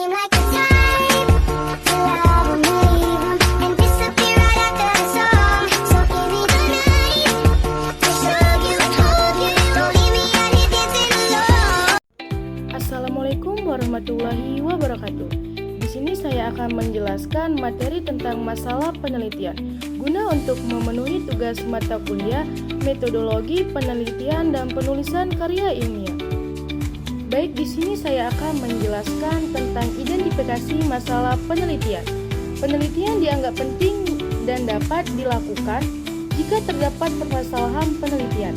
seem like the type to love 'em, leave 'em, and disappear right after the song. So give me the night to show you, hold you, don't leave me out here dancing alone. Assalamualaikum warahmatullahi wabarakatuh. Di sini saya akan menjelaskan materi tentang masalah penelitian guna untuk memenuhi tugas mata kuliah metodologi penelitian dan penulisan karya ilmiah. Baik, di sini saya akan menjelaskan tentang identifikasi masalah penelitian. Penelitian dianggap penting dan dapat dilakukan jika terdapat permasalahan penelitian.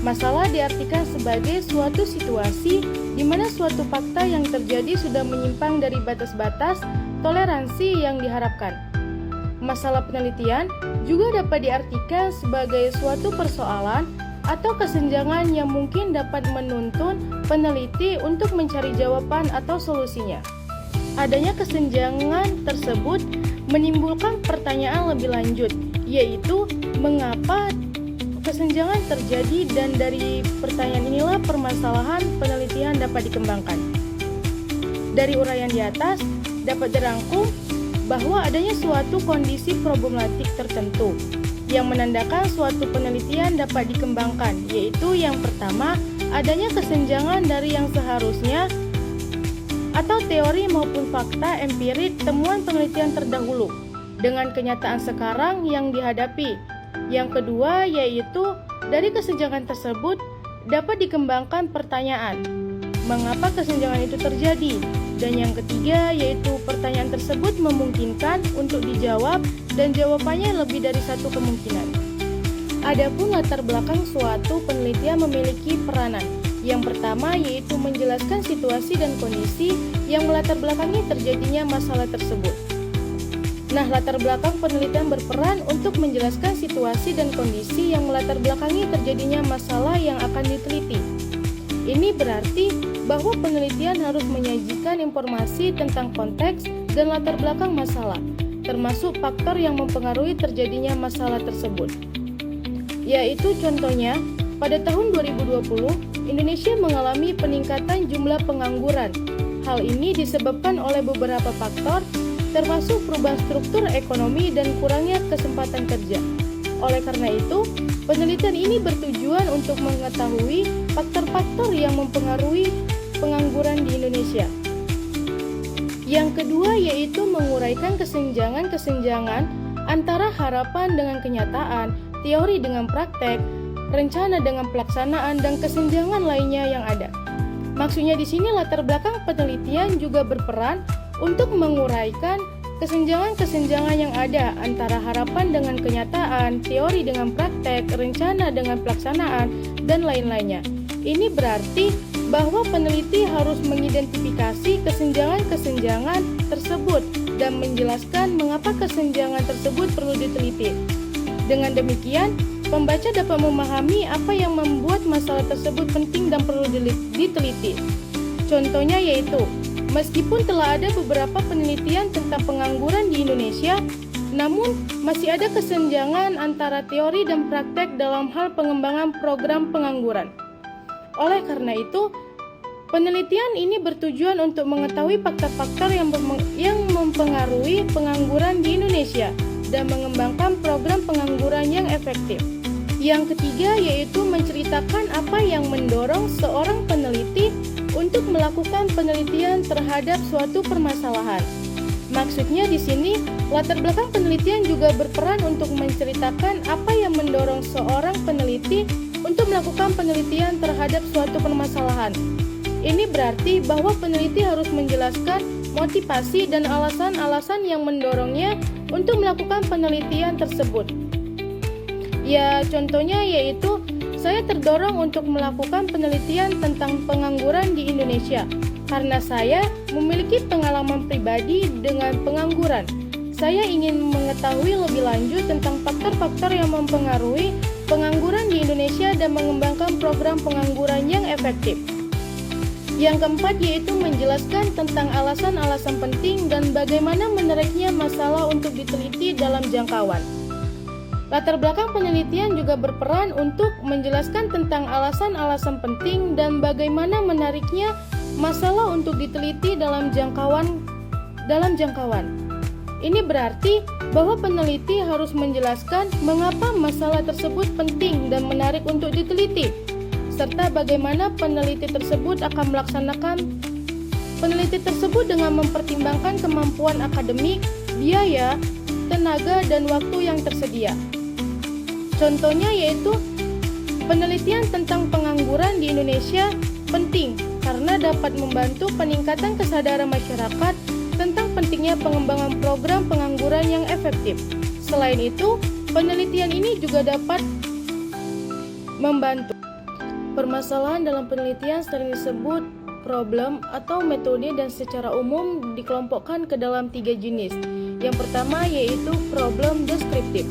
Masalah diartikan sebagai suatu situasi di mana suatu fakta yang terjadi sudah menyimpang dari batas-batas toleransi yang diharapkan. Masalah penelitian juga dapat diartikan sebagai suatu persoalan atau kesenjangan yang mungkin dapat menuntun peneliti untuk mencari jawaban atau solusinya. Adanya kesenjangan tersebut menimbulkan pertanyaan lebih lanjut, yaitu mengapa kesenjangan terjadi, dan dari pertanyaan inilah permasalahan penelitian dapat dikembangkan. Dari uraian di atas dapat dirangkum bahwa adanya suatu kondisi problematik tertentu yang menandakan suatu penelitian dapat dikembangkan, yaitu yang pertama, adanya kesenjangan dari yang seharusnya atau teori maupun fakta empirik temuan penelitian terdahulu dengan kenyataan sekarang yang dihadapi. Yang kedua, yaitu dari kesenjangan tersebut dapat dikembangkan pertanyaan, mengapa kesenjangan itu terjadi? Dan yang ketiga, yaitu pertanyaan tersebut memungkinkan untuk dijawab dan jawabannya lebih dari satu kemungkinan. Adapun latar belakang suatu penelitian memiliki peranan. Yang pertama, yaitu menjelaskan situasi dan kondisi yang melatar belakangi terjadinya masalah tersebut. Nah, latar belakang penelitian berperan untuk menjelaskan situasi dan kondisi yang melatar belakangi terjadinya masalah yang akan diteliti. Ini berarti bahwa penelitian harus menyajikan informasi tentang konteks dan latar belakang masalah, termasuk faktor yang mempengaruhi terjadinya masalah tersebut. Yaitu contohnya, pada tahun 2020, Indonesia mengalami peningkatan jumlah pengangguran. Hal ini disebabkan oleh beberapa faktor, termasuk perubahan struktur ekonomi dan kurangnya kesempatan kerja. Oleh karena itu, penelitian ini bertujuan untuk mengetahui faktor-faktor yang mempengaruhi pengangguran di Indonesia. Yang kedua, yaitu menguraikan kesenjangan-kesenjangan antara harapan dengan kenyataan, teori dengan praktek, rencana dengan pelaksanaan, dan kesenjangan lainnya yang ada. Maksudnya di sini latar belakang penelitian juga berperan untuk menguraikan kesenjangan-kesenjangan yang ada antara harapan dengan kenyataan, teori dengan praktek, rencana dengan pelaksanaan, dan lain-lainnya. Ini berarti bahwa peneliti harus mengidentifikasi kesenjangan-kesenjangan tersebut dan menjelaskan mengapa kesenjangan tersebut perlu diteliti. Dengan demikian, pembaca dapat memahami apa yang membuat masalah tersebut penting dan perlu diteliti. Contohnya yaitu, meskipun telah ada beberapa penelitian tentang pengangguran di Indonesia, namun masih ada kesenjangan antara teori dan praktek dalam hal pengembangan program pengangguran. Oleh karena itu, penelitian ini bertujuan untuk mengetahui faktor-faktor yang mempengaruhi pengangguran di Indonesia dan mengembangkan program pengangguran yang efektif. Yang ketiga, yaitu menceritakan apa yang mendorong seorang peneliti untuk melakukan penelitian terhadap suatu permasalahan. Maksudnya di sini, latar belakang penelitian juga berperan untuk menceritakan apa yang mendorong seorang peneliti untuk melakukan penelitian terhadap suatu permasalahan. Ini berarti bahwa peneliti harus menjelaskan motivasi dan alasan-alasan yang mendorongnya untuk melakukan penelitian tersebut. Ya, contohnya yaitu saya terdorong untuk melakukan penelitian tentang pengangguran di Indonesia karena saya memiliki pengalaman pribadi dengan pengangguran. Saya ingin mengetahui lebih lanjut tentang faktor-faktor yang mempengaruhi pengangguran di Indonesia dan mengembangkan program pengangguran yang efektif. Yang keempat, yaitu menjelaskan tentang alasan-alasan penting dan bagaimana menariknya masalah untuk diteliti dalam jangkauan. Latar belakang penelitian juga berperan untuk menjelaskan tentang alasan-alasan penting dan bagaimana menariknya masalah untuk diteliti dalam jangkauan. Ini berarti bahwa peneliti harus menjelaskan mengapa masalah tersebut penting dan menarik untuk diteliti, serta bagaimana peneliti tersebut akan melaksanakan peneliti tersebut dengan mempertimbangkan kemampuan akademik, biaya, tenaga, dan waktu yang tersedia. Contohnya yaitu penelitian tentang pengangguran di Indonesia penting karena dapat membantu peningkatan kesadaran masyarakat tentang pentingnya pengembangan program pengangguran yang efektif. Selain itu, penelitian ini juga dapat membantu. Permasalahan dalam penelitian sering disebut problem atau metode dan secara umum dikelompokkan ke dalam 3 jenis. Yang pertama yaitu problem deskriptif,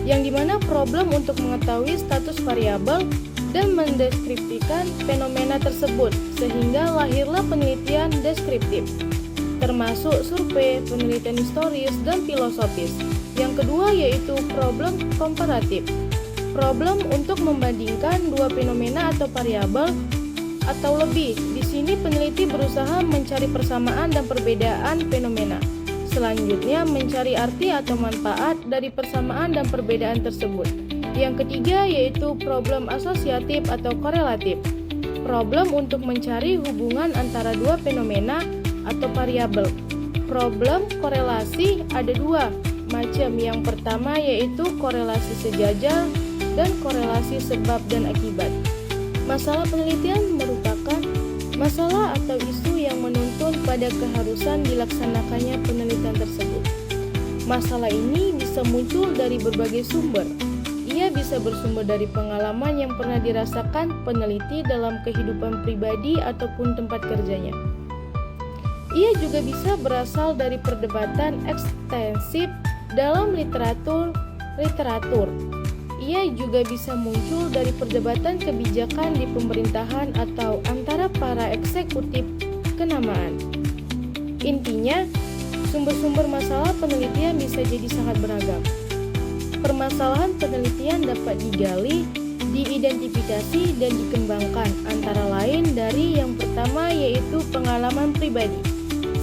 yang dimana problem untuk mengetahui status variabel dan mendeskripsikan fenomena tersebut, sehingga lahirlah penelitian deskriptif, termasuk survei, penelitian historis, dan filosofis. Yang kedua yaitu problem komparatif, problem untuk membandingkan dua fenomena atau variabel atau lebih. Di sini peneliti berusaha mencari persamaan dan perbedaan fenomena. Selanjutnya mencari arti atau manfaat dari persamaan dan perbedaan tersebut. Yang ketiga yaitu problem asosiatif atau korelatif, problem untuk mencari hubungan antara dua fenomena atau variabel. Problem korelasi ada dua macam. Yang pertama yaitu korelasi sejajar dan korelasi sebab dan akibat. Masalah penelitian merupakan masalah atau isu yang menuntun pada keharusan dilaksanakannya penelitian tersebut. Masalah ini bisa muncul dari berbagai sumber. Ia bisa bersumber dari pengalaman yang pernah dirasakan peneliti dalam kehidupan pribadi ataupun tempat kerjanya. Ia juga bisa berasal dari perdebatan ekstensif dalam literatur. Ia juga bisa muncul dari perdebatan kebijakan di pemerintahan atau antara para eksekutif kenamaan. Intinya, sumber-sumber masalah penelitian bisa jadi sangat beragam. Permasalahan penelitian dapat digali, diidentifikasi, dan dikembangkan, antara lain dari yang pertama yaitu pengalaman pribadi.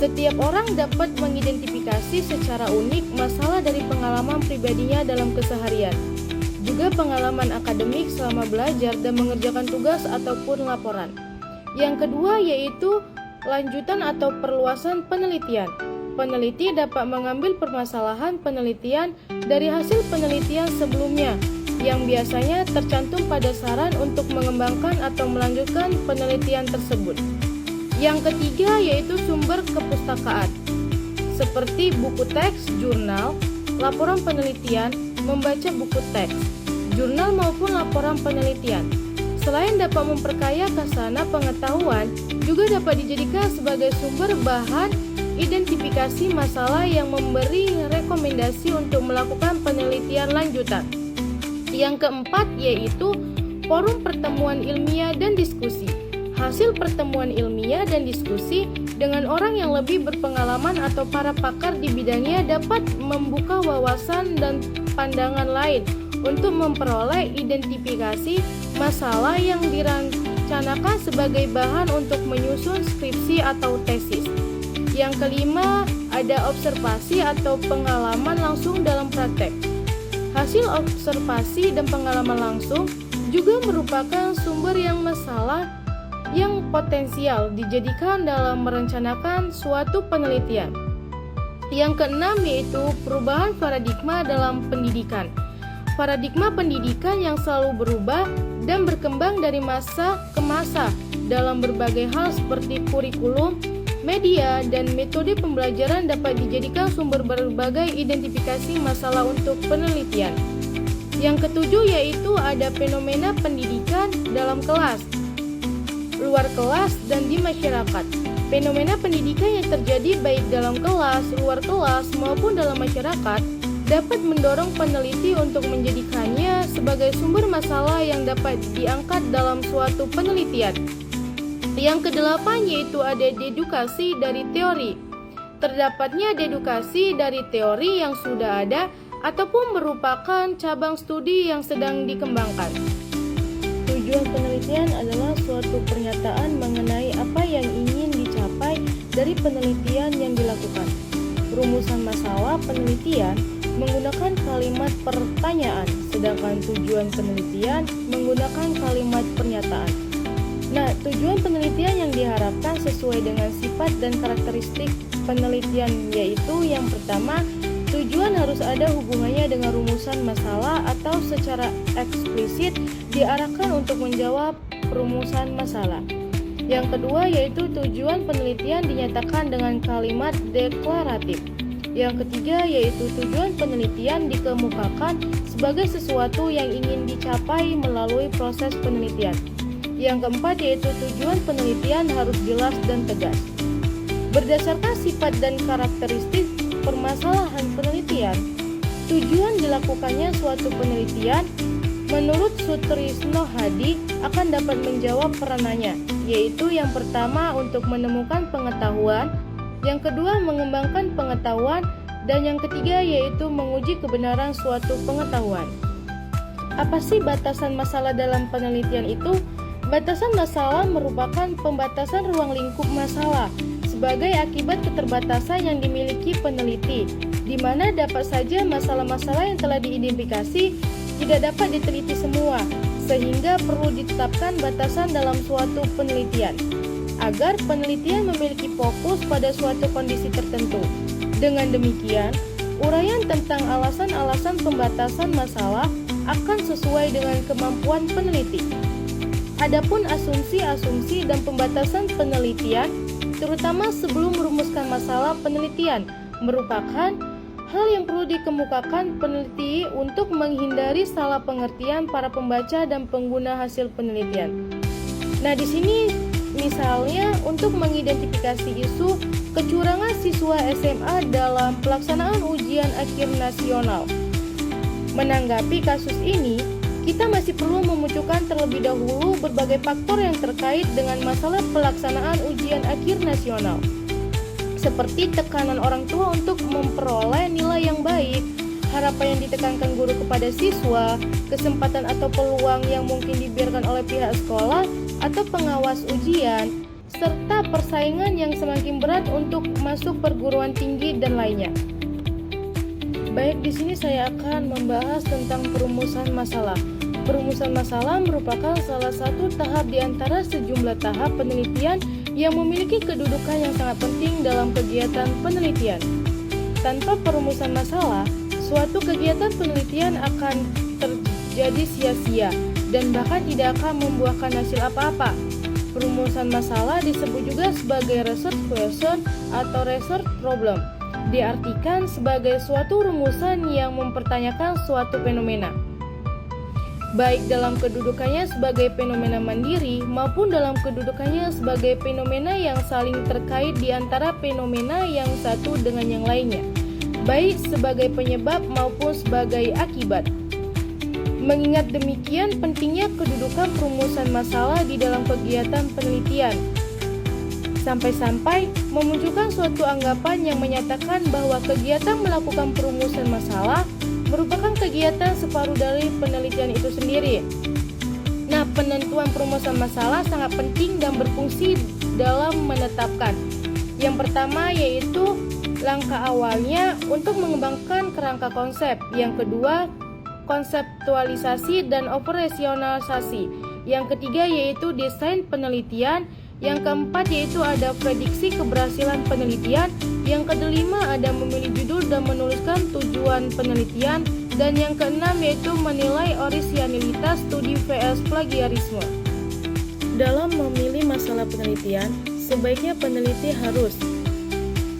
Setiap orang dapat mengidentifikasi secara unik masalah dari pengalaman pribadinya dalam keseharian. Juga pengalaman akademik selama belajar dan mengerjakan tugas ataupun laporan. Yang kedua yaitu lanjutan atau perluasan penelitian. Peneliti dapat mengambil permasalahan penelitian dari hasil penelitian sebelumnya yang biasanya tercantum pada saran untuk mengembangkan atau melanjutkan penelitian tersebut. Yang ketiga yaitu sumber kepustakaan, seperti buku teks, jurnal, laporan penelitian, membaca buku teks, jurnal maupun laporan penelitian. Selain dapat memperkaya khazanah pengetahuan, juga dapat dijadikan sebagai sumber bahan identifikasi masalah yang memberi rekomendasi untuk melakukan penelitian lanjutan. Yang keempat yaitu forum pertemuan ilmiah dan diskusi. Hasil pertemuan ilmiah dan diskusi dengan orang yang lebih berpengalaman atau para pakar di bidangnya dapat membuka wawasan dan pandangan lain untuk memperoleh identifikasi masalah yang direncanakan sebagai bahan untuk menyusun skripsi atau tesis. Yang kelima, ada observasi atau pengalaman langsung dalam praktek. Hasil observasi dan pengalaman langsung juga merupakan sumber yang masalah yang potensial dijadikan dalam merencanakan suatu penelitian. Yang keenam yaitu perubahan paradigma dalam pendidikan. Paradigma pendidikan yang selalu berubah dan berkembang dari masa ke masa dalam berbagai hal seperti kurikulum, media, dan metode pembelajaran dapat dijadikan sumber berbagai identifikasi masalah untuk penelitian. Yang ketujuh yaitu ada fenomena pendidikan dalam kelas, luar kelas, dan di masyarakat. Fenomena pendidikan yang terjadi baik dalam kelas, luar kelas, maupun dalam masyarakat dapat mendorong peneliti untuk menjadikannya sebagai sumber masalah yang dapat diangkat dalam suatu penelitian. Yang kedelapan yaitu ada dedukasi dari teori. Terdapatnya dedukasi dari teori yang sudah ada ataupun merupakan cabang studi yang sedang dikembangkan. Tujuan penelitian adalah suatu pernyataan mengenai apa dari penelitian yang dilakukan. Rumusan masalah penelitian menggunakan kalimat pertanyaan, sedangkan tujuan penelitian menggunakan kalimat pernyataan. Nah, tujuan penelitian yang diharapkan sesuai dengan sifat dan karakteristik penelitian, yaitu yang pertama, tujuan harus ada hubungannya dengan rumusan masalah atau secara eksplisit diarahkan untuk menjawab rumusan masalah. Yang kedua yaitu tujuan penelitian dinyatakan dengan kalimat deklaratif. Yang ketiga yaitu tujuan penelitian dikemukakan sebagai sesuatu yang ingin dicapai melalui proses penelitian. Yang keempat yaitu tujuan penelitian harus jelas dan tegas. Berdasarkan sifat dan karakteristik permasalahan penelitian, tujuan dilakukannya suatu penelitian menurut Sutrisno Hadi akan dapat menjawab peranannya, yaitu yang pertama untuk menemukan pengetahuan, yang kedua mengembangkan pengetahuan, dan yang ketiga yaitu menguji kebenaran suatu pengetahuan. Apa sih batasan masalah dalam penelitian itu? Batasan masalah merupakan pembatasan ruang lingkup masalah sebagai akibat keterbatasan yang dimiliki peneliti, di mana dapat saja masalah-masalah yang telah diidentifikasi tidak dapat diteliti semua, sehingga perlu ditetapkan batasan dalam suatu penelitian, agar penelitian memiliki fokus pada suatu kondisi tertentu. Dengan demikian, uraian tentang alasan-alasan pembatasan masalah akan sesuai dengan kemampuan peneliti. Adapun asumsi-asumsi dan pembatasan penelitian, terutama sebelum merumuskan masalah penelitian, merupakan hal yang perlu dikemukakan peneliti untuk menghindari salah pengertian para pembaca dan pengguna hasil penelitian. Nah, di sini misalnya untuk mengidentifikasi isu kecurangan siswa SMA dalam pelaksanaan ujian akhir nasional. Menanggapi kasus ini, kita masih perlu memunculkan terlebih dahulu berbagai faktor yang terkait dengan masalah pelaksanaan ujian akhir nasional, seperti tekanan orang tua untuk memperoleh nilai yang baik, harapan yang ditekankan guru kepada siswa, kesempatan atau peluang yang mungkin dibiarkan oleh pihak sekolah atau pengawas ujian, serta persaingan yang semakin berat untuk masuk perguruan tinggi dan lainnya. Baik, di sini saya akan membahas tentang perumusan masalah. Perumusan masalah merupakan salah satu tahap di antara sejumlah tahap penelitian yang memiliki kedudukan yang sangat penting dalam kegiatan penelitian. Tanpa perumusan masalah, suatu kegiatan penelitian akan terjadi sia-sia dan bahkan tidak akan membuahkan hasil apa-apa. Perumusan masalah disebut juga sebagai research question atau research problem. Diartikan sebagai suatu rumusan yang mempertanyakan suatu fenomena, baik dalam kedudukannya sebagai fenomena mandiri maupun dalam kedudukannya sebagai fenomena yang saling terkait di antara fenomena yang satu dengan yang lainnya, baik sebagai penyebab maupun sebagai akibat. Mengingat demikian pentingnya kedudukan perumusan masalah di dalam kegiatan penelitian, sampai-sampai memunculkan suatu anggapan yang menyatakan bahwa kegiatan melakukan perumusan masalah merupakan kegiatan separuh dari penelitian itu sendiri. Nah, penentuan perumusan masalah sangat penting dan berfungsi dalam menetapkan. Yang pertama yaitu langkah awalnya untuk mengembangkan kerangka konsep. Yang kedua, konseptualisasi dan operasionalisasi. Yang ketiga yaitu desain penelitian. Yang keempat yaitu ada prediksi keberhasilan penelitian. Yang kelima ada memilih judul dan menuliskan tujuan penelitian. Dan yang keenam yaitu menilai orisinalitas studi vs plagiarisme. Dalam memilih masalah penelitian, sebaiknya peneliti harus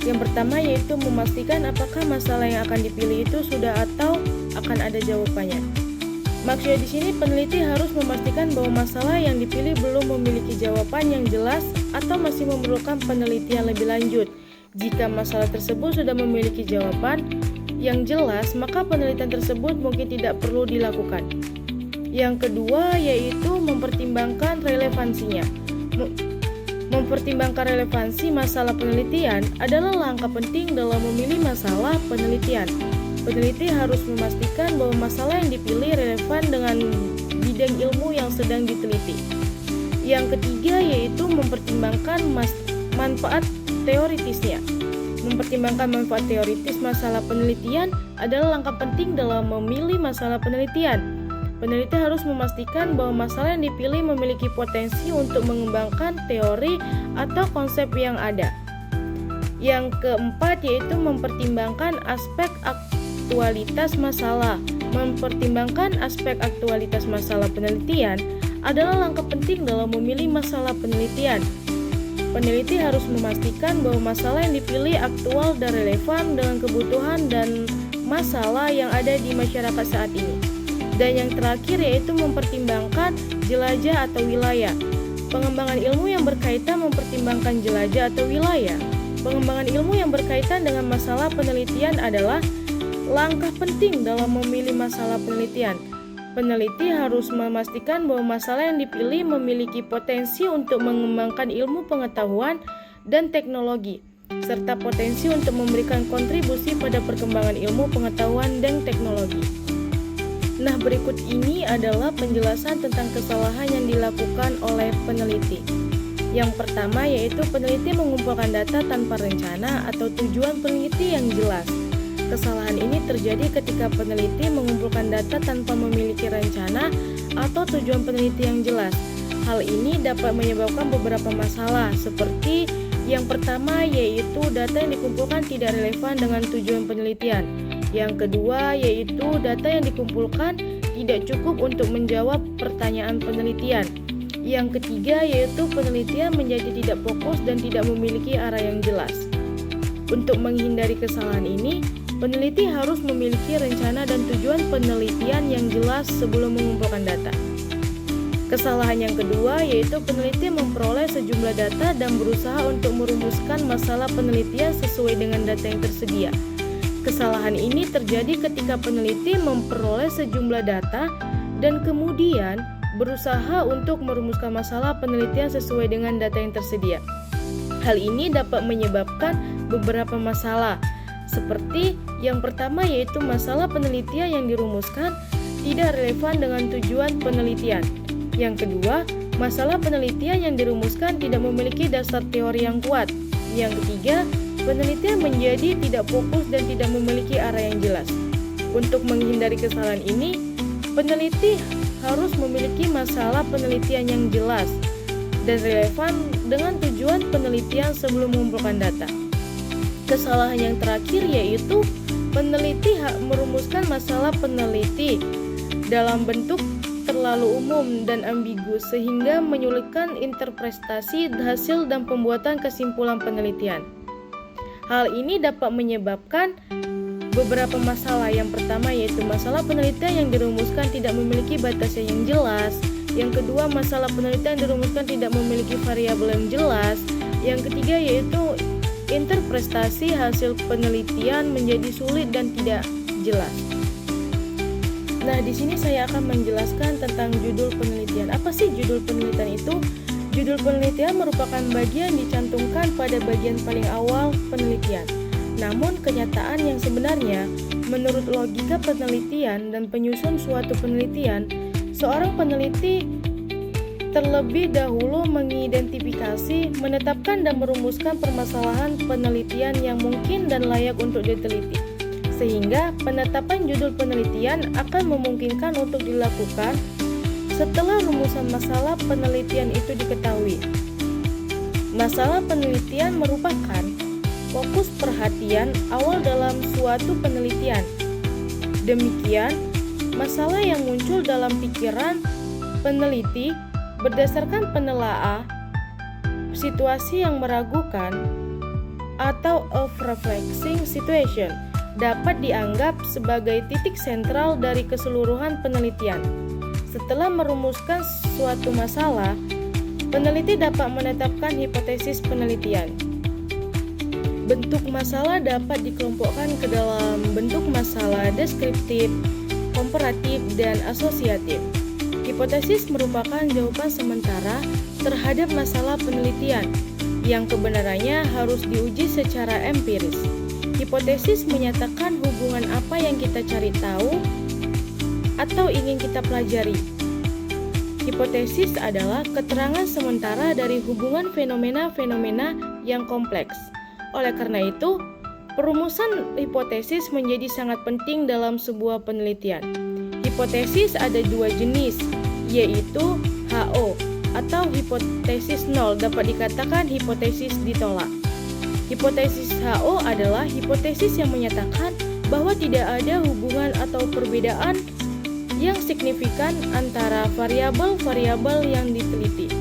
yang pertama yaitu memastikan apakah masalah yang akan dipilih itu sudah atau akan ada jawabannya. Maksudnya di sini peneliti harus memastikan bahwa masalah yang dipilih belum memiliki jawaban yang jelas atau masih memerlukan penelitian lebih lanjut. Jika masalah tersebut sudah memiliki jawaban yang jelas, maka penelitian tersebut mungkin tidak perlu dilakukan. Yang kedua yaitu mempertimbangkan relevansinya. Mempertimbangkan relevansi masalah penelitian adalah langkah penting dalam memilih masalah penelitian. Peneliti harus memastikan bahwa masalah yang dipilih relevan dengan bidang ilmu yang sedang diteliti. Yang ketiga yaitu mempertimbangkan manfaat teoritisnya. Mempertimbangkan manfaat teoritis masalah penelitian adalah langkah penting dalam memilih masalah penelitian. Peneliti harus memastikan bahwa masalah yang dipilih memiliki potensi untuk mengembangkan teori atau konsep yang ada. Yang keempat yaitu mempertimbangkan aspek aktualitas masalah. Mempertimbangkan aspek aktualitas masalah penelitian adalah langkah penting dalam memilih masalah penelitian. Peneliti harus memastikan bahwa masalah yang dipilih aktual dan relevan dengan kebutuhan dan masalah yang ada di masyarakat saat ini. Dan yang terakhir yaitu mempertimbangkan jelajah atau wilayah. Pengembangan ilmu yang berkaitan mempertimbangkan jelajah atau wilayah. Pengembangan ilmu yang berkaitan dengan masalah penelitian adalah langkah penting dalam memilih masalah penelitian. Peneliti harus memastikan bahwa masalah yang dipilih memiliki potensi untuk mengembangkan ilmu pengetahuan dan teknologi, serta potensi untuk memberikan kontribusi pada perkembangan ilmu pengetahuan dan teknologi. Nah, berikut ini adalah penjelasan tentang kesalahan yang dilakukan oleh peneliti. Yang pertama yaitu peneliti mengumpulkan data tanpa rencana atau tujuan peneliti yang jelas. Kesalahan ini terjadi ketika peneliti mengumpulkan data tanpa memiliki rencana atau tujuan peneliti yang jelas. Hal ini dapat menyebabkan beberapa masalah, seperti yang pertama yaitu data yang dikumpulkan tidak relevan dengan tujuan penelitian. Yang kedua yaitu data yang dikumpulkan tidak cukup untuk menjawab pertanyaan penelitian. Yang ketiga yaitu penelitian menjadi tidak fokus dan tidak memiliki arah yang jelas. Untuk menghindari kesalahan ini, peneliti harus memiliki rencana dan tujuan penelitian yang jelas sebelum mengumpulkan data. Kesalahan yang kedua yaitu peneliti memperoleh sejumlah data dan berusaha untuk merumuskan masalah penelitian sesuai dengan data yang tersedia. Kesalahan ini terjadi ketika peneliti memperoleh sejumlah data dan kemudian berusaha untuk merumuskan masalah penelitian sesuai dengan data yang tersedia. Hal ini dapat menyebabkan beberapa masalah, seperti yang pertama yaitu masalah penelitian yang dirumuskan tidak relevan dengan tujuan penelitian. Yang kedua, masalah penelitian yang dirumuskan tidak memiliki dasar teori yang kuat. Yang ketiga, penelitian menjadi tidak fokus dan tidak memiliki arah yang jelas. Untuk menghindari kesalahan ini, peneliti harus memiliki masalah penelitian yang jelas dan relevan dengan tujuan penelitian sebelum mengumpulkan data. Kesalahan yang terakhir yaitu peneliti merumuskan masalah peneliti dalam bentuk terlalu umum dan ambigu sehingga menyulitkan interpretasi hasil dan pembuatan kesimpulan penelitian. Hal ini dapat menyebabkan beberapa masalah. Yang pertama yaitu masalah penelitian yang dirumuskan tidak memiliki batasan yang jelas. Yang kedua, masalah penelitian yang dirumuskan tidak memiliki variabel yang jelas. Yang ketiga yaitu interpretasi hasil penelitian menjadi sulit dan tidak jelas. Nah, di sini saya akan menjelaskan tentang judul penelitian. Apa sih judul penelitian itu? Judul penelitian merupakan bagian dicantumkan pada bagian paling awal penelitian. Namun, kenyataan yang sebenarnya, menurut logika penelitian dan penyusun suatu penelitian, seorang peneliti terlebih dahulu mengidentifikasi, menetapkan dan merumuskan permasalahan penelitian yang mungkin dan layak untuk diteliti. Sehingga penetapan judul penelitian akan memungkinkan untuk dilakukan setelah rumusan masalah penelitian itu diketahui. Masalah penelitian merupakan fokus perhatian awal dalam suatu penelitian. Demikian, masalah yang muncul dalam pikiran peneliti berdasarkan penelaah situasi yang meragukan atau a perplexing situation dapat dianggap sebagai titik sentral dari keseluruhan penelitian. Setelah merumuskan suatu masalah, peneliti dapat menetapkan hipotesis penelitian. Bentuk masalah dapat dikelompokkan ke dalam bentuk masalah deskriptif, komparatif, dan asosiatif. Hipotesis merupakan jawaban sementara terhadap masalah penelitian yang kebenarannya harus diuji secara empiris. Hipotesis menyatakan hubungan apa yang kita cari tahu atau ingin kita pelajari. Hipotesis adalah keterangan sementara dari hubungan fenomena-fenomena yang kompleks. Oleh karena itu, perumusan hipotesis menjadi sangat penting dalam sebuah penelitian. Hipotesis ada dua jenis, yaitu HO atau hipotesis nol, dapat dikatakan hipotesis ditolak. Hipotesis HO adalah hipotesis yang menyatakan bahwa tidak ada hubungan atau perbedaan yang signifikan antara variabel-variabel yang diteliti.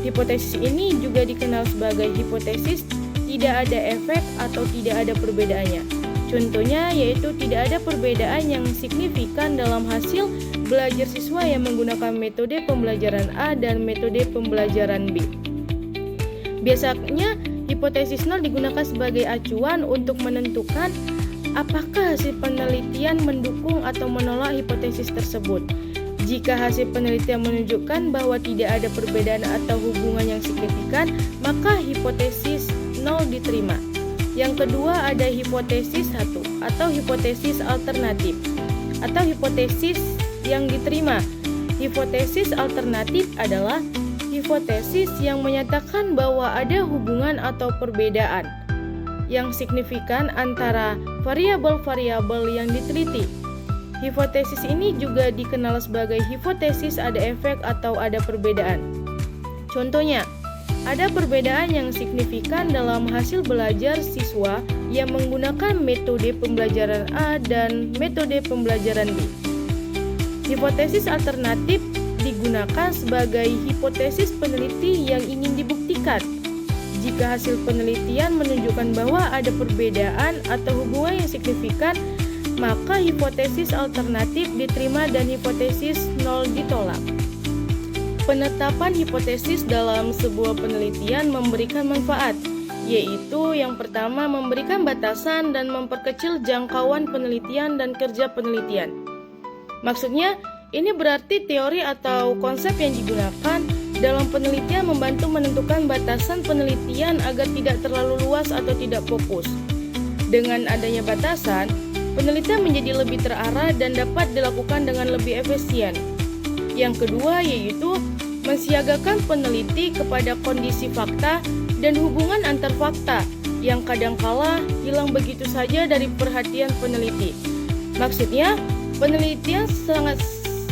Hipotesis ini juga dikenal sebagai hipotesis tidak ada efek atau tidak ada perbedaannya. Contohnya yaitu tidak ada perbedaan yang signifikan dalam hasil belajar siswa yang menggunakan metode pembelajaran A dan metode pembelajaran B. Biasanya hipotesis nol digunakan sebagai acuan untuk menentukan apakah hasil penelitian mendukung atau menolak hipotesis tersebut. Jika hasil penelitian menunjukkan bahwa tidak ada perbedaan atau hubungan yang signifikan, maka hipotesis nol diterima. Yang kedua ada hipotesis 1 atau hipotesis alternatif atau hipotesis yang diterima. Hipotesis alternatif adalah hipotesis yang menyatakan bahwa ada hubungan atau perbedaan yang signifikan antara variabel-variabel yang diteliti. Hipotesis ini juga dikenal sebagai hipotesis ada efek atau ada perbedaan. Contohnya, ada perbedaan yang signifikan dalam hasil belajar siswa yang menggunakan metode pembelajaran A dan metode pembelajaran B. Hipotesis alternatif digunakan sebagai hipotesis peneliti yang ingin dibuktikan. Jika hasil penelitian menunjukkan bahwa ada perbedaan atau hubungan yang signifikan, maka hipotesis alternatif diterima dan hipotesis nol ditolak. Penetapan hipotesis dalam sebuah penelitian memberikan manfaat, yaitu yang pertama memberikan batasan dan memperkecil jangkauan penelitian dan kerja penelitian. Maksudnya, ini berarti teori atau konsep yang digunakan dalam penelitian membantu menentukan batasan penelitian agar tidak terlalu luas atau tidak fokus. Dengan adanya batasan, penelitian menjadi lebih terarah dan dapat dilakukan dengan lebih efisien. Yang kedua yaitu mensiagakan peneliti kepada kondisi fakta dan hubungan antar fakta yang kadangkala hilang begitu saja dari perhatian peneliti. Maksudnya, penelitian sangat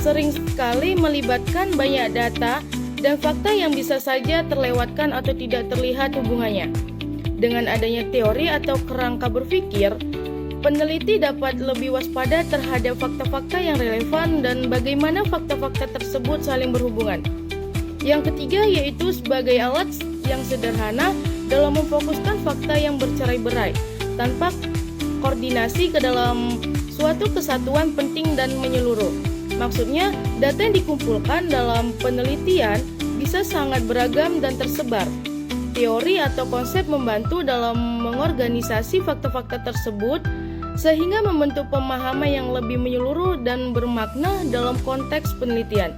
sering sekali melibatkan banyak data dan fakta yang bisa saja terlewatkan atau tidak terlihat hubungannya. Dengan adanya teori atau kerangka berpikir, peneliti dapat lebih waspada terhadap fakta-fakta yang relevan dan bagaimana fakta-fakta tersebut saling berhubungan. Yang ketiga yaitu sebagai alat yang sederhana dalam memfokuskan fakta yang bercerai-berai tanpa koordinasi ke dalam suatu kesatuan penting dan menyeluruh. Maksudnya, data yang dikumpulkan dalam penelitian bisa sangat beragam dan tersebar. Teori atau konsep membantu dalam mengorganisasi fakta-fakta tersebut sehingga membentuk pemahaman yang lebih menyeluruh dan bermakna dalam konteks penelitian.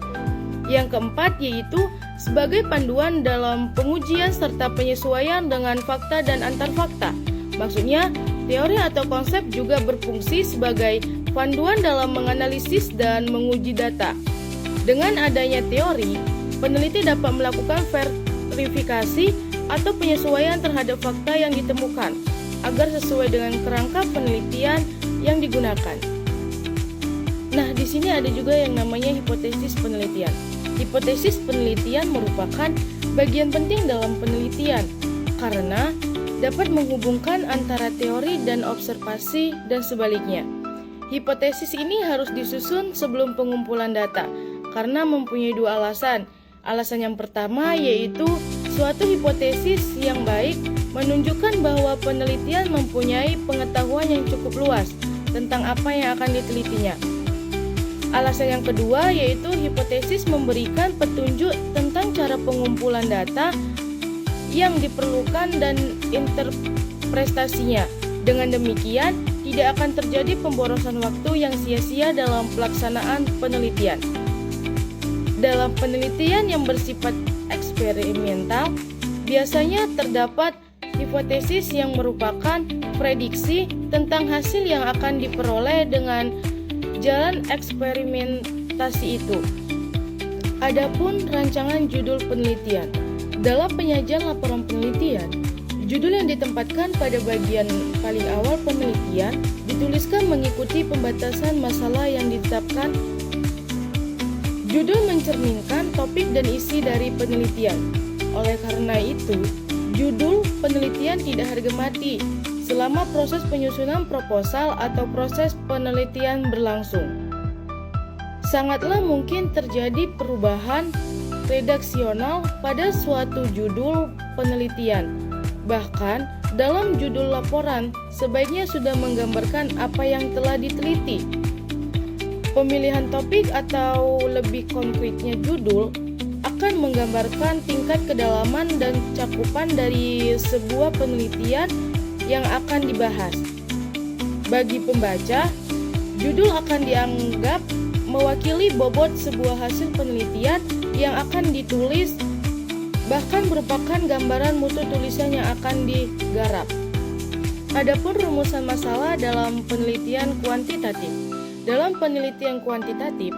Yang keempat yaitu sebagai panduan dalam pengujian serta penyesuaian dengan fakta dan antar fakta. Maksudnya, teori atau konsep juga berfungsi sebagai panduan dalam menganalisis dan menguji data. Dengan adanya teori, peneliti dapat melakukan verifikasi atau penyesuaian terhadap fakta yang ditemukan agar sesuai dengan kerangka penelitian yang digunakan. Nah, di sini ada juga yang namanya hipotesis penelitian. Hipotesis penelitian merupakan bagian penting dalam penelitian karena dapat menghubungkan antara teori dan observasi dan sebaliknya. Hipotesis ini harus disusun sebelum pengumpulan data karena mempunyai dua alasan. Alasan yang pertama yaitu suatu hipotesis yang baik menunjukkan bahwa penelitian mempunyai pengetahuan yang cukup luas tentang apa yang akan ditelitinya. Alasan yang kedua yaitu hipotesis memberikan petunjuk tentang cara pengumpulan data yang diperlukan dan interpretasinya. Dengan demikian, tidak akan terjadi pemborosan waktu yang sia-sia dalam pelaksanaan penelitian. Dalam penelitian yang bersifat eksperimental, biasanya terdapat hipotesis yang merupakan prediksi tentang hasil yang akan diperoleh dengan jalan eksperimentasi itu. Adapun rancangan judul penelitian. Dalam penyajian laporan penelitian, judul yang ditempatkan pada bagian paling awal penelitian, dituliskan mengikuti pembatasan masalah yang ditetapkan. Judul mencerminkan topik dan isi dari penelitian. Oleh karena itu, judul penelitian tidak harga mati selama proses penyusunan proposal atau proses penelitian berlangsung. Sangatlah mungkin terjadi perubahan redaksional pada suatu judul penelitian. Bahkan, dalam judul laporan sebaiknya sudah menggambarkan apa yang telah diteliti. Pemilihan topik atau lebih konkretnya judul akan menggambarkan tingkat kedalaman dan cakupan dari sebuah penelitian yang akan dibahas. Bagi pembaca, judul akan dianggap mewakili bobot sebuah hasil penelitian yang akan ditulis, bahkan merupakan gambaran mutu tulisan yang akan digarap. Adapun rumusan masalah dalam penelitian kuantitatif. Dalam penelitian kuantitatif,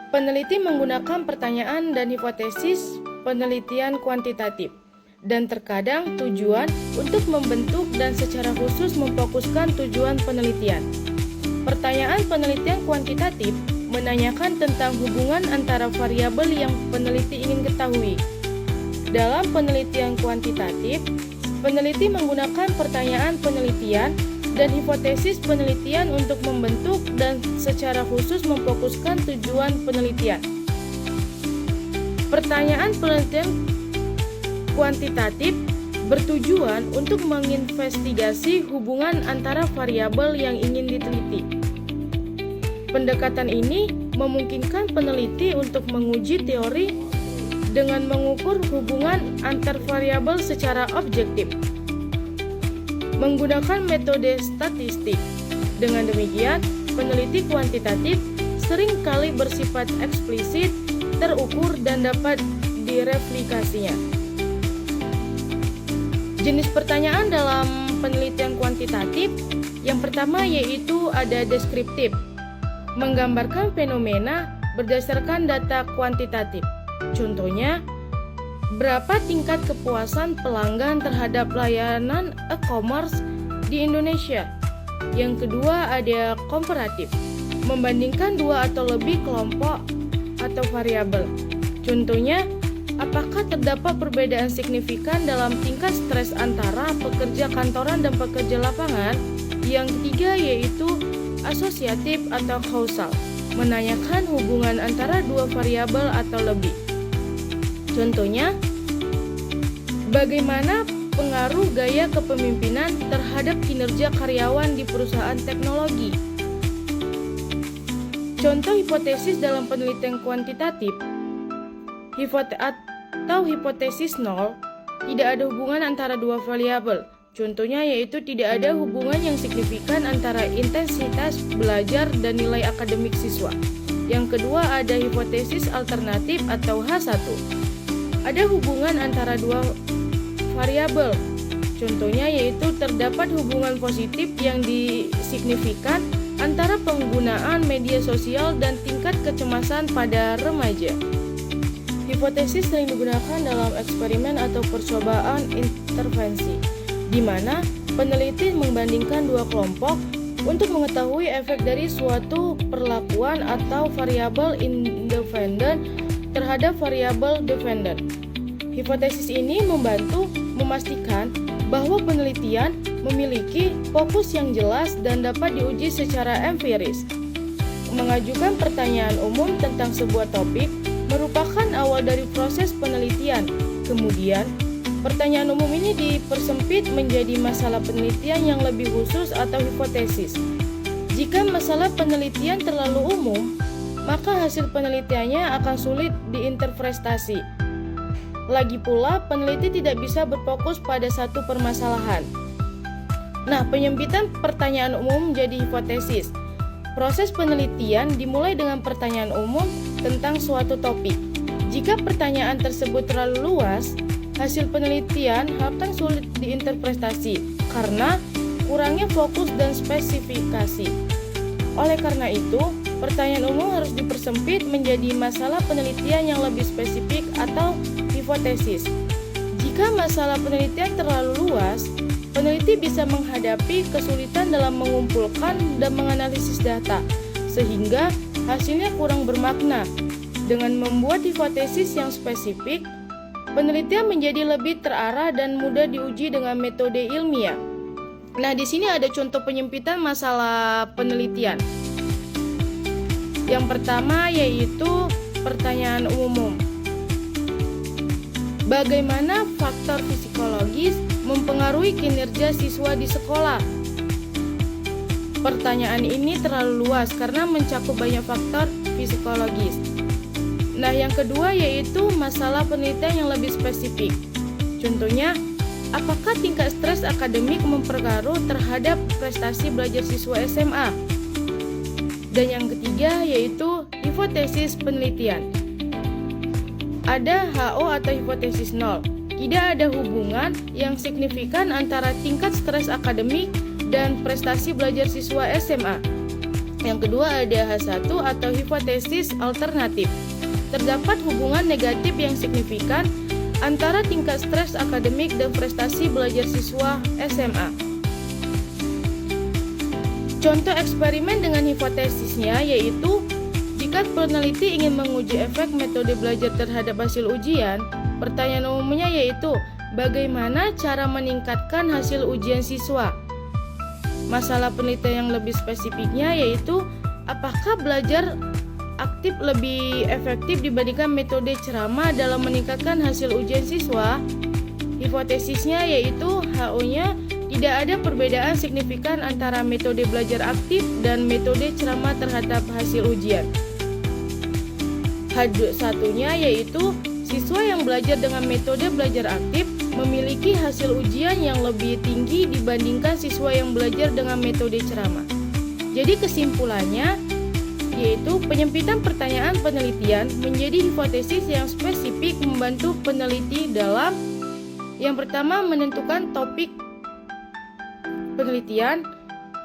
peneliti menggunakan pertanyaan dan hipotesis penelitian kuantitatif, dan terkadang tujuan untuk membentuk dan secara khusus memfokuskan tujuan penelitian. Pertanyaan penelitian kuantitatif menanyakan tentang hubungan antara variabel yang peneliti ingin ketahui. Dalam penelitian kuantitatif, peneliti menggunakan pertanyaan penelitian dan hipotesis penelitian untuk membentuk dan secara khusus memfokuskan tujuan penelitian. Pertanyaan penelitian kuantitatif bertujuan untuk menginvestigasi hubungan antara variabel yang ingin diteliti. Pendekatan ini memungkinkan peneliti untuk menguji teori dengan mengukur hubungan antar variabel secara objektif menggunakan metode statistik. Dengan demikian, peneliti kuantitatif seringkali bersifat eksplisit, terukur, dan dapat direplikasinya. Jenis pertanyaan dalam penelitian kuantitatif yang pertama yaitu ada deskriptif, menggambarkan fenomena berdasarkan data kuantitatif. Contohnya, berapa tingkat kepuasan pelanggan terhadap layanan e-commerce di Indonesia? Yang kedua ada komparatif, membandingkan dua atau lebih kelompok atau variabel. Contohnya, apakah terdapat perbedaan signifikan dalam tingkat stres antara pekerja kantoran dan pekerja lapangan? Yang ketiga yaitu asosiatif atau kausal, menanyakan hubungan antara dua variabel atau lebih. Contohnya, bagaimana pengaruh gaya kepemimpinan terhadap kinerja karyawan di perusahaan teknologi? Contoh hipotesis dalam penelitian kuantitatif, hipotesis nol, tidak ada hubungan antara dua variabel. Contohnya yaitu tidak ada hubungan yang signifikan antara intensitas belajar dan nilai akademik siswa. Yang kedua ada hipotesis alternatif atau H1. Ada hubungan antara dua variabel. Contohnya yaitu terdapat hubungan positif yang disignifikan antara penggunaan media sosial dan tingkat kecemasan pada remaja. Hipotesis sering digunakan dalam eksperimen atau percobaan intervensi, di mana peneliti membandingkan dua kelompok untuk mengetahui efek dari suatu perlakuan atau variabel independen terhadap variabel dependen. Hipotesis ini membantu memastikan bahwa penelitian memiliki fokus yang jelas dan dapat diuji secara empiris. Mengajukan pertanyaan umum tentang sebuah topik merupakan awal dari proses penelitian. Kemudian, pertanyaan umum ini dipersempit menjadi masalah penelitian yang lebih khusus atau hipotesis. Jika masalah penelitian terlalu umum, maka hasil penelitiannya akan sulit diinterpretasi. Lagi pula, peneliti tidak bisa berfokus pada satu permasalahan. Nah, penyempitan pertanyaan umum menjadi hipotesis. Proses penelitian dimulai dengan pertanyaan umum tentang suatu topik. Jika pertanyaan tersebut terlalu luas, hasil penelitian akan sulit diinterpretasi karena kurangnya fokus dan spesifikasi. Oleh karena itu, pertanyaan umum harus dipersempit menjadi masalah penelitian yang lebih spesifik atau hipotesis. Jika masalah penelitian terlalu luas, peneliti bisa menghadapi kesulitan dalam mengumpulkan dan menganalisis data, sehingga hasilnya kurang bermakna. Dengan membuat hipotesis yang spesifik, penelitian menjadi lebih terarah dan mudah diuji dengan metode ilmiah. Nah, di sini ada contoh penyempitan masalah penelitian. Yang pertama yaitu pertanyaan umum. Bagaimana faktor psikologis mempengaruhi kinerja siswa di sekolah? Pertanyaan ini terlalu luas karena mencakup banyak faktor psikologis. Nah, yang kedua yaitu masalah penelitian yang lebih spesifik. Contohnya, apakah tingkat stres akademik mempengaruhi terhadap prestasi belajar siswa SMA? Dan yang ketiga yaitu hipotesis penelitian. Ada HO atau hipotesis nol. Tidak ada hubungan yang signifikan antara tingkat stres akademik dan prestasi belajar siswa SMA. Yang kedua ada H1 atau hipotesis alternatif. Terdapat hubungan negatif yang signifikan antara tingkat stres akademik dan prestasi belajar siswa SMA. Contoh eksperimen dengan hipotesisnya yaitu jika peneliti ingin menguji efek metode belajar terhadap hasil ujian, pertanyaan umumnya yaitu bagaimana cara meningkatkan hasil ujian siswa. Masalah penelitian yang lebih spesifiknya yaitu apakah belajar aktif lebih efektif dibandingkan metode ceramah dalam meningkatkan hasil ujian siswa. Hipotesisnya yaitu HO-nya tidak ada perbedaan signifikan antara metode belajar aktif dan metode ceramah terhadap hasil ujian. H1-nya yaitu siswa yang belajar dengan metode belajar aktif memiliki hasil ujian yang lebih tinggi dibandingkan siswa yang belajar dengan metode ceramah. Jadi kesimpulannya yaitu penyempitan pertanyaan penelitian menjadi hipotesis yang spesifik membantu peneliti dalam yang pertama menentukan topik penelitian,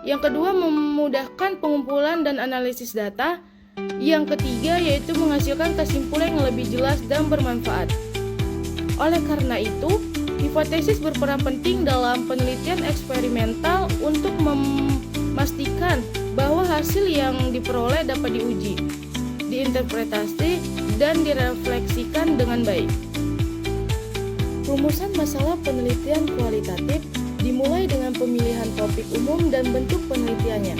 yang kedua memudahkan pengumpulan dan analisis data, yang ketiga yaitu menghasilkan kesimpulan yang lebih jelas dan bermanfaat. Oleh karena itu, hipotesis berperan penting dalam penelitian eksperimental untuk memastikan bahwa hasil yang diperoleh dapat diuji, diinterpretasi, dan direfleksikan dengan baik. Rumusan masalah penelitian kualitatif dimulai dengan pemilihan topik umum dan bentuk penelitiannya.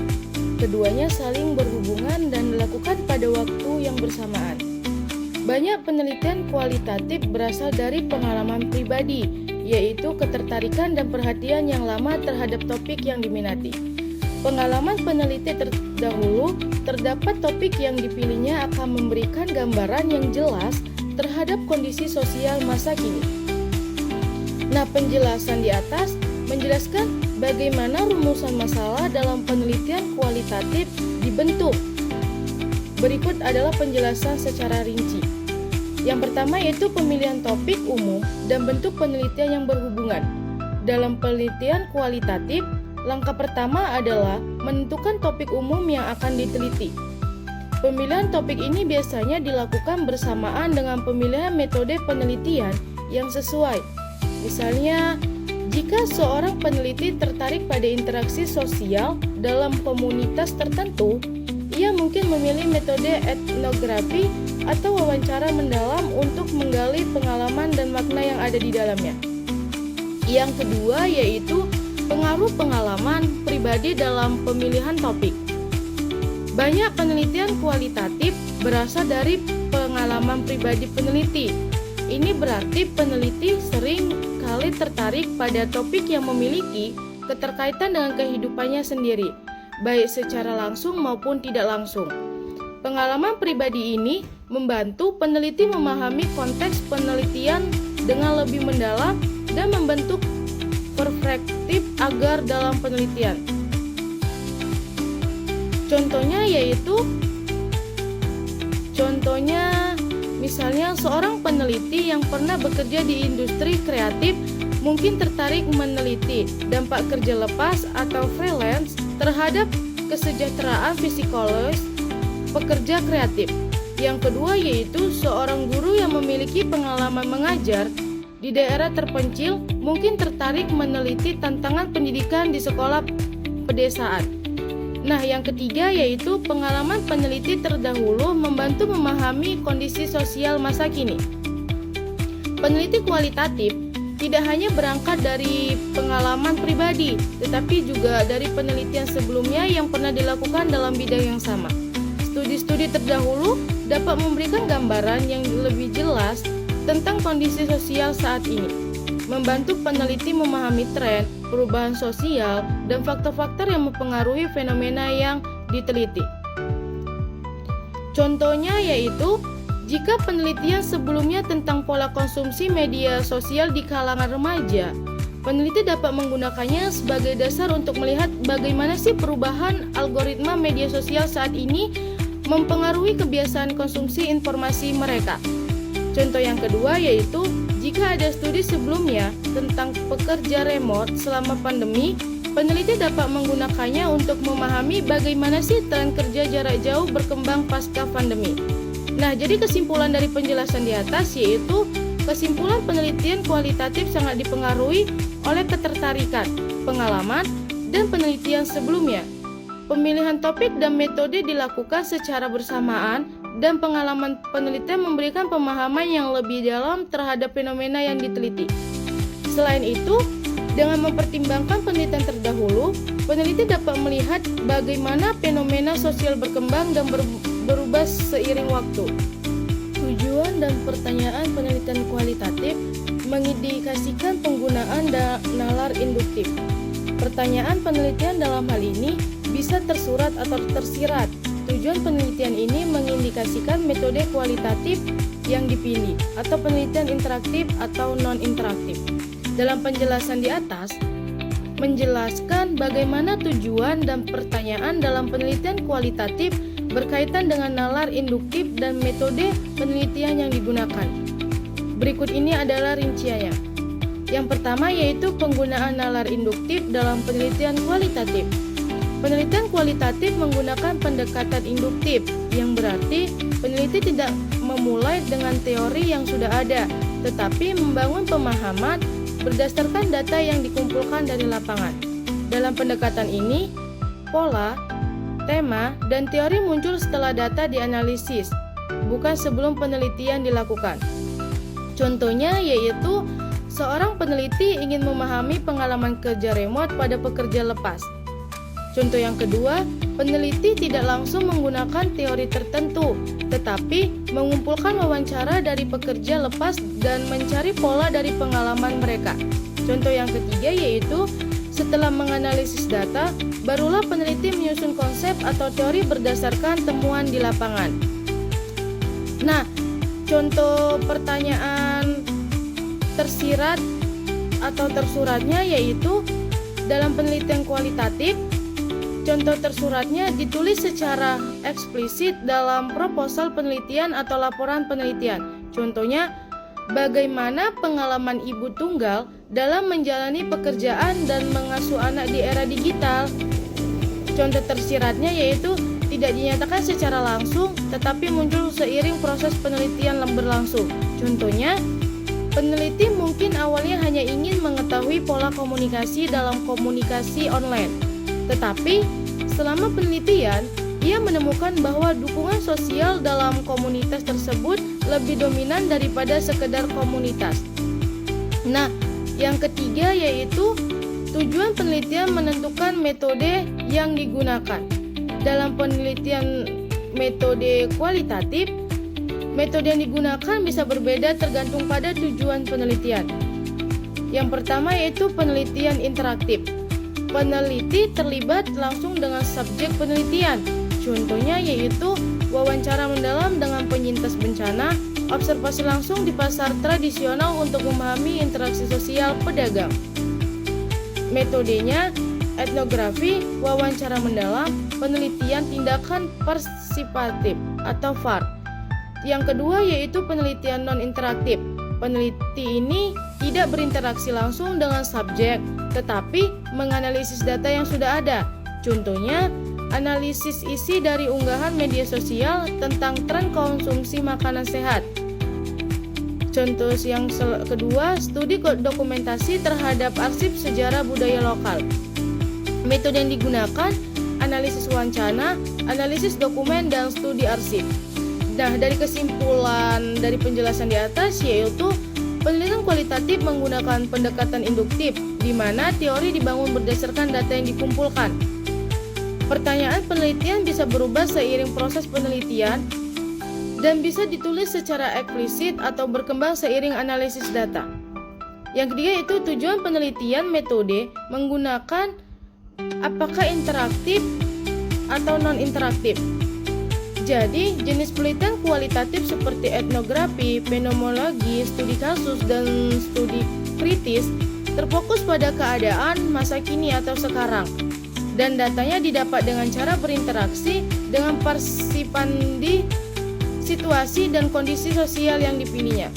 Keduanya saling berhubungan dan dilakukan pada waktu yang bersamaan. Banyak penelitian kualitatif berasal dari pengalaman pribadi, yaitu ketertarikan dan perhatian yang lama terhadap topik yang diminati. Pengalaman peneliti terdahulu, terdapat topik yang dipilihnya akan memberikan gambaran yang jelas terhadap kondisi sosial masa kini. Nah, penjelasan di atas menjelaskan bagaimana rumusan masalah dalam penelitian kualitatif dibentuk. Berikut adalah penjelasan secara rinci. Yang pertama yaitu pemilihan topik umum dan bentuk penelitian yang berhubungan. Dalam penelitian kualitatif, langkah pertama adalah menentukan topik umum yang akan diteliti. Pemilihan topik ini biasanya dilakukan bersamaan dengan pemilihan metode penelitian yang sesuai. Misalnya, jika seorang peneliti tertarik pada interaksi sosial dalam komunitas tertentu, ia mungkin memilih metode etnografi atau wawancara mendalam untuk menggali pengalaman dan makna yang ada di dalamnya. Yang kedua yaitu pengaruh pengalaman pribadi dalam pemilihan topik. Banyak penelitian kualitatif berasal dari pengalaman pribadi peneliti. Ini berarti peneliti sering kali tertarik pada topik yang memiliki keterkaitan dengan kehidupannya sendiri, baik secara langsung maupun tidak langsung. Pengalaman pribadi ini membantu peneliti memahami konteks penelitian dengan lebih mendalam dan membentuk perspektif agar dalam penelitian. Contohnya misalnya seorang peneliti yang pernah bekerja di industri kreatif mungkin tertarik meneliti dampak kerja lepas atau freelance terhadap kesejahteraan psikologis pekerja kreatif. Yang kedua yaitu seorang guru yang memiliki pengalaman mengajar di daerah terpencil mungkin tertarik meneliti tantangan pendidikan di sekolah pedesaan. Nah, yang ketiga yaitu pengalaman peneliti terdahulu membantu memahami kondisi sosial masa kini. Peneliti kualitatif tidak hanya berangkat dari pengalaman pribadi, tetapi juga dari penelitian sebelumnya yang pernah dilakukan dalam bidang yang sama. Studi-studi terdahulu dapat memberikan gambaran yang lebih jelas tentang kondisi sosial saat ini, membantu peneliti memahami tren, perubahan sosial, dan faktor-faktor yang mempengaruhi fenomena yang diteliti. Contohnya yaitu, jika penelitian sebelumnya tentang pola konsumsi media sosial di kalangan remaja, peneliti dapat menggunakannya sebagai dasar untuk melihat bagaimana sih perubahan algoritma media sosial saat ini mempengaruhi kebiasaan konsumsi informasi mereka. Contoh yang kedua yaitu, jika ada studi sebelumnya tentang pekerja remote selama pandemi, peneliti dapat menggunakannya untuk memahami bagaimana sih tren kerja jarak jauh berkembang pasca pandemi. Nah, jadi kesimpulan dari penjelasan di atas yaitu kesimpulan penelitian kualitatif sangat dipengaruhi oleh ketertarikan, pengalaman, dan penelitian sebelumnya. Pemilihan topik dan metode dilakukan secara bersamaan dan pengalaman penelitian memberikan pemahaman yang lebih dalam terhadap fenomena yang diteliti. Selain itu, dengan mempertimbangkan penelitian terdahulu, peneliti dapat melihat bagaimana fenomena sosial berkembang dan berubah seiring waktu. Tujuan dan pertanyaan penelitian kualitatif mengindikasikan penggunaan nalar induktif. Pertanyaan penelitian dalam hal ini bisa tersurat atau tersirat. Tujuan penelitian ini mengindikasikan metode kualitatif yang dipilih, atau penelitian interaktif atau non-interaktif. Dalam penjelasan di atas, menjelaskan bagaimana tujuan dan pertanyaan dalam penelitian kualitatif berkaitan dengan nalar induktif dan metode penelitian yang digunakan. Berikut ini adalah rinciannya. Yang pertama yaitu penggunaan nalar induktif dalam penelitian kualitatif. Penelitian kualitatif menggunakan pendekatan induktif, yang berarti peneliti tidak memulai dengan teori yang sudah ada, tetapi membangun pemahaman berdasarkan data yang dikumpulkan dari lapangan. Dalam pendekatan ini, pola, tema, dan teori muncul setelah data dianalisis, bukan sebelum penelitian dilakukan. Contohnya yaitu, seorang peneliti ingin memahami pengalaman kerja remote pada pekerja lepas. Contoh yang kedua, peneliti tidak langsung menggunakan teori tertentu, tetapi mengumpulkan wawancara dari pekerja lepas dan mencari pola dari pengalaman mereka. Contoh yang ketiga yaitu, setelah menganalisis data, barulah peneliti menyusun konsep atau teori berdasarkan temuan di lapangan. Nah, contoh pertanyaan tersirat atau tersuratnya yaitu, dalam penelitian kualitatif, contoh tersuratnya ditulis secara eksplisit dalam proposal penelitian atau laporan penelitian. Contohnya, bagaimana pengalaman ibu tunggal dalam menjalani pekerjaan dan mengasuh anak di era digital. Contoh tersiratnya yaitu tidak dinyatakan secara langsung, tetapi muncul seiring proses penelitian berlangsung. Contohnya, peneliti mungkin awalnya hanya ingin mengetahui pola komunikasi dalam komunikasi online. Tetapi, selama penelitian, ia menemukan bahwa dukungan sosial dalam komunitas tersebut lebih dominan daripada sekedar komunitas. Nah, yang ketiga yaitu tujuan penelitian menentukan metode yang digunakan. Dalam penelitian metode kualitatif, metode yang digunakan bisa berbeda tergantung pada tujuan penelitian. Yang pertama yaitu penelitian interaktif. Peneliti terlibat langsung dengan subjek penelitian. Contohnya yaitu wawancara mendalam dengan penyintas bencana, observasi langsung di pasar tradisional untuk memahami interaksi sosial pedagang. Metodenya etnografi, wawancara mendalam, penelitian tindakan partisipatif atau VAR. Yang kedua yaitu penelitian non-interaktif. Peneliti ini tidak berinteraksi langsung dengan subjek, tetapi menganalisis data yang sudah ada. Contohnya, analisis isi dari unggahan media sosial tentang tren konsumsi makanan sehat. Contoh yang kedua, studi dokumentasi terhadap arsip sejarah budaya lokal. Metode yang digunakan analisis wawancara, analisis dokumen, dan studi arsip. Nah, dari kesimpulan dari penjelasan di atas yaitu penelitian kualitatif menggunakan pendekatan induktif, di mana teori dibangun berdasarkan data yang dikumpulkan. Pertanyaan penelitian bisa berubah seiring proses penelitian dan bisa ditulis secara eksplisit atau berkembang seiring analisis data. Yang ketiga itu tujuan penelitian metode menggunakan apakah interaktif atau non-interaktif. Jadi, jenis penelitian kualitatif seperti etnografi, fenomenologi, studi kasus, dan studi kritis terfokus pada keadaan masa kini atau sekarang. Dan datanya didapat dengan cara berinteraksi dengan partisipan di situasi dan kondisi sosial yang dipilihnya.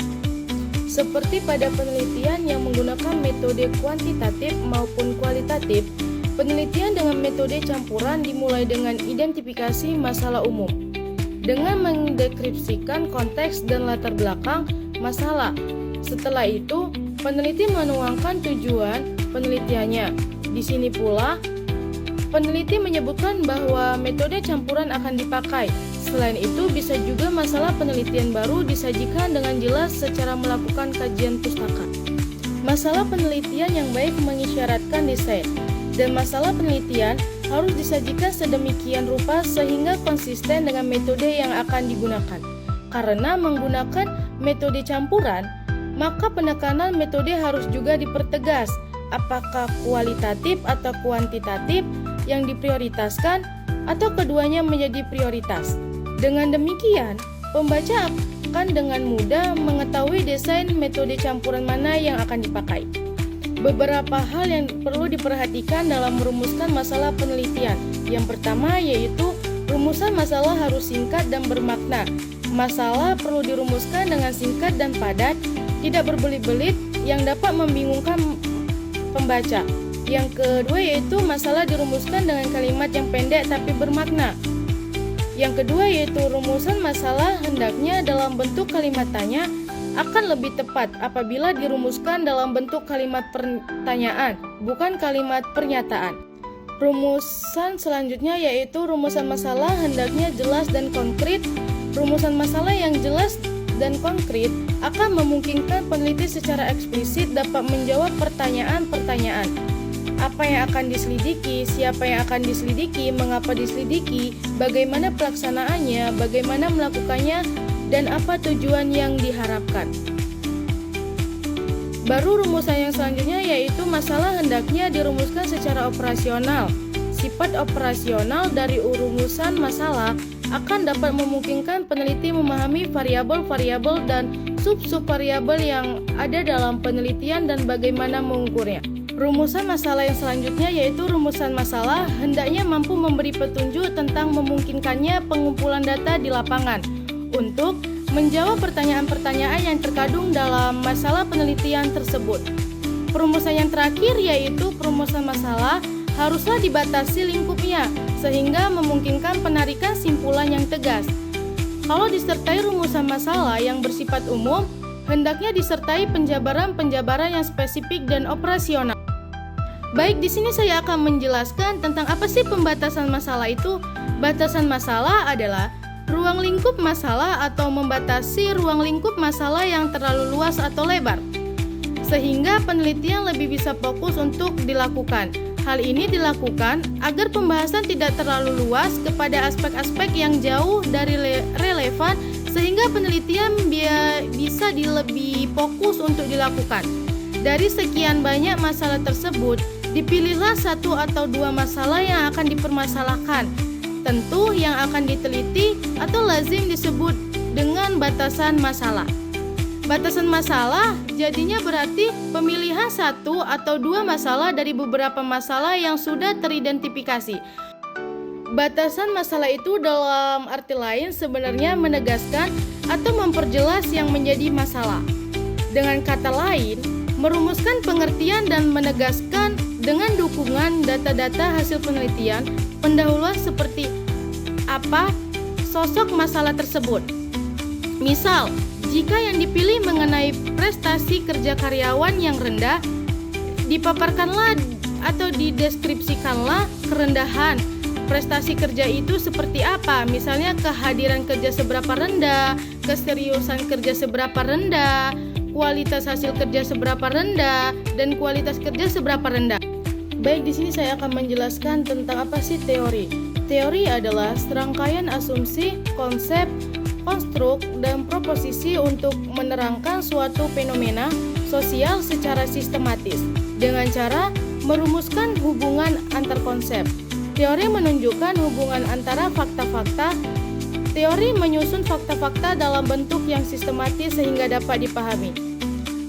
Seperti pada penelitian yang menggunakan metode kuantitatif maupun kualitatif, penelitian dengan metode campuran dimulai dengan identifikasi masalah umum, dengan mendeskripsikan konteks dan latar belakang masalah. Setelah itu, peneliti menuangkan tujuan penelitiannya. Di sini pula, peneliti menyebutkan bahwa metode campuran akan dipakai. Selain itu, bisa juga masalah penelitian baru disajikan dengan jelas secara melakukan kajian pustaka. Masalah penelitian yang baik mengisyaratkan desain, dan masalah penelitian harus disajikan sedemikian rupa sehingga konsisten dengan metode yang akan digunakan. Karena menggunakan metode campuran, maka penekanan metode harus juga dipertegas, apakah kualitatif atau kuantitatif yang diprioritaskan atau keduanya menjadi prioritas. Dengan demikian, pembaca akan dengan mudah mengetahui desain metode campuran mana yang akan dipakai. Beberapa hal yang perlu diperhatikan dalam merumuskan masalah penelitian. Yang pertama yaitu rumusan masalah harus singkat dan bermakna. Masalah perlu dirumuskan dengan singkat dan padat, tidak berbelit-belit yang dapat membingungkan pembaca. Yang kedua yaitu masalah dirumuskan dengan kalimat yang pendek tapi bermakna. Yang kedua yaitu rumusan masalah hendaknya dalam bentuk kalimat tanya akan lebih tepat apabila dirumuskan dalam bentuk kalimat pertanyaan, bukan kalimat pernyataan. Rumusan selanjutnya yaitu rumusan masalah hendaknya jelas dan konkret. Rumusan masalah yang jelas dan konkret akan memungkinkan peneliti secara eksplisit dapat menjawab pertanyaan-pertanyaan. Apa yang akan diselidiki, siapa yang akan diselidiki, mengapa diselidiki, bagaimana pelaksanaannya, bagaimana melakukannya, dan apa tujuan yang diharapkan. Baru rumusan yang selanjutnya yaitu masalah hendaknya dirumuskan secara operasional. Sifat operasional dari rumusan masalah akan dapat memungkinkan peneliti memahami variabel-variabel dan sub-subvariabel yang ada dalam penelitian dan bagaimana mengukurnya. Rumusan masalah yang selanjutnya yaitu rumusan masalah hendaknya mampu memberi petunjuk tentang memungkinkannya pengumpulan data di lapangan untuk menjawab pertanyaan-pertanyaan yang terkandung dalam masalah penelitian tersebut. Perumusan yang terakhir yaitu perumusan masalah haruslah dibatasi lingkupnya sehingga memungkinkan penarikan simpulan yang tegas. Kalau disertai rumusan masalah yang bersifat umum, hendaknya disertai penjabaran-penjabaran yang spesifik dan operasional. Baik, di sini saya akan menjelaskan tentang apa sih pembatasan masalah itu. Batasan masalah adalah ruang lingkup masalah atau membatasi ruang lingkup masalah yang terlalu luas atau lebar, sehingga penelitian lebih bisa fokus untuk dilakukan. Hal ini dilakukan agar pembahasan tidak terlalu luas kepada aspek-aspek yang jauh dari relevan, sehingga penelitian bisa lebih fokus untuk dilakukan. Dari sekian banyak masalah tersebut, dipilihlah satu atau dua masalah yang akan dipermasalahkan. Tentu yang akan diteliti atau lazim disebut dengan batasan masalah. Batasan masalah jadinya berarti pemilihan satu atau dua masalah dari beberapa masalah yang sudah teridentifikasi. Batasan masalah itu dalam arti lain sebenarnya menegaskan atau memperjelas yang menjadi masalah. Dengan kata lain, merumuskan pengertian dan menegaskan dengan dukungan data-data hasil penelitian pendahuluan seperti apa sosok masalah tersebut. Misal, Jika yang dipilih mengenai prestasi kerja karyawan yang rendah, dipaparkanlah atau dideskripsikanlah kerendahan prestasi kerja itu seperti apa. Misalnya kehadiran kerja seberapa rendah, keseriusan kerja seberapa rendah, kualitas hasil kerja seberapa rendah, dan kualitas kerja seberapa rendah. Baik, di sini saya akan menjelaskan tentang apa sih teori. Teori adalah serangkaian asumsi, konsep, konstruk, dan proposisi untuk menerangkan suatu fenomena sosial secara sistematis dengan cara merumuskan hubungan antar konsep. Teori menunjukkan hubungan antara fakta-fakta. Teori menyusun fakta-fakta dalam bentuk yang sistematis sehingga dapat dipahami.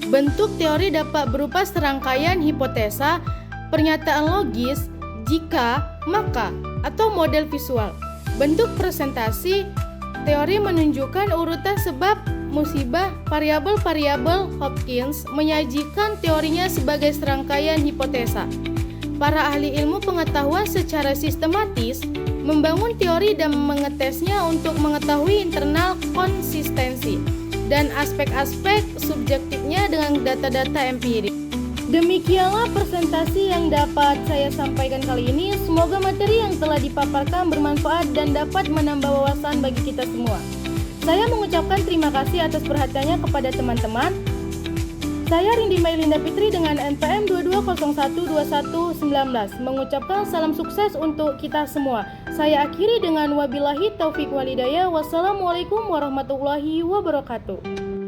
Bentuk teori dapat berupa serangkaian hipotesa, pernyataan logis, jika, maka, atau model visual. Bentuk presentasi teori menunjukkan urutan sebab musibah. Variabel-variabel Hopkins menyajikan teorinya sebagai serangkaian hipotesa. Para ahli ilmu pengetahuan secara sistematis membangun teori dan mengetesnya untuk mengetahui internal konsistensi dan aspek-aspek subjektifnya dengan data-data empirik. Demikianlah presentasi yang dapat saya sampaikan kali ini. Semoga materi yang telah dipaparkan bermanfaat dan dapat menambah wawasan bagi kita semua. Saya mengucapkan terima kasih atas perhatiannya kepada teman-teman. Saya Rindi Mailinda Fitri dengan NPM 22012119 mengucapkan salam sukses untuk kita semua. Saya akhiri dengan wabillahi taufiq walhidayah. Wassalamualaikum warahmatullahi wabarakatuh.